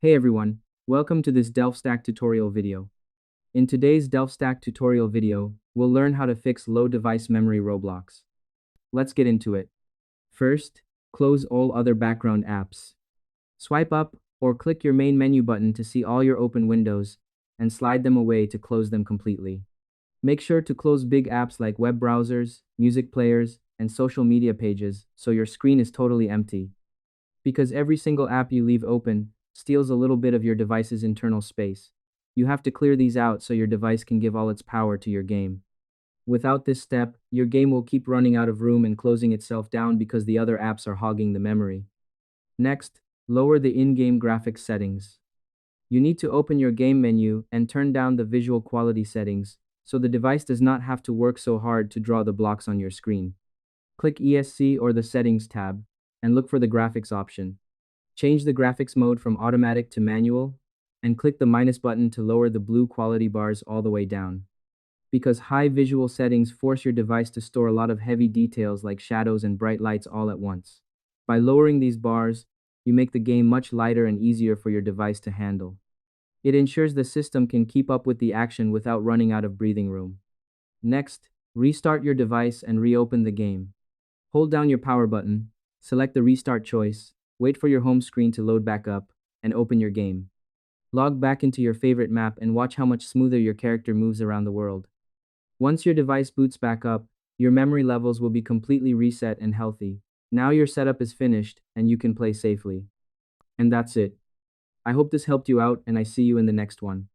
Hey everyone, welcome to this DelphStack tutorial video. In today's DelphStack tutorial video, we'll learn how to fix low device memory Roblox. Let's get into it. First, close all other background apps. Swipe up or click your main menu button to see all your open windows and slide them away to close them completely. Make sure to close big apps like web browsers, music players, and social media pages so your screen is totally empty. Because every single app you leave open steals a little bit of your device's internal space. You have to clear these out so your device can give all its power to your game. Without this step, your game will keep running out of room and closing itself down because the other apps are hogging the memory. Next, lower the in-game graphics settings. You need to open your game menu and turn down the visual quality settings so the device does not have to work so hard to draw the blocks on your screen. Click ESC or the Settings tab and look for the graphics option. Change the graphics mode from automatic to manual, and click the minus button to lower the blue quality bars all the way down. Because high visual settings force your device to store a lot of heavy details like shadows and bright lights all at once. By lowering these bars, you make the game much lighter and easier for your device to handle. It ensures the system can keep up with the action without running out of breathing room. Next, restart your device and reopen the game. Hold down your power button, select the restart choice, wait for your home screen to load back up, and open your game. Log back into your favorite map and watch how much smoother your character moves around the world. Once your device boots back up, your memory levels will be completely reset and healthy. Now your setup is finished and you can play safely. And that's it. I hope this helped you out and I see you in the next one.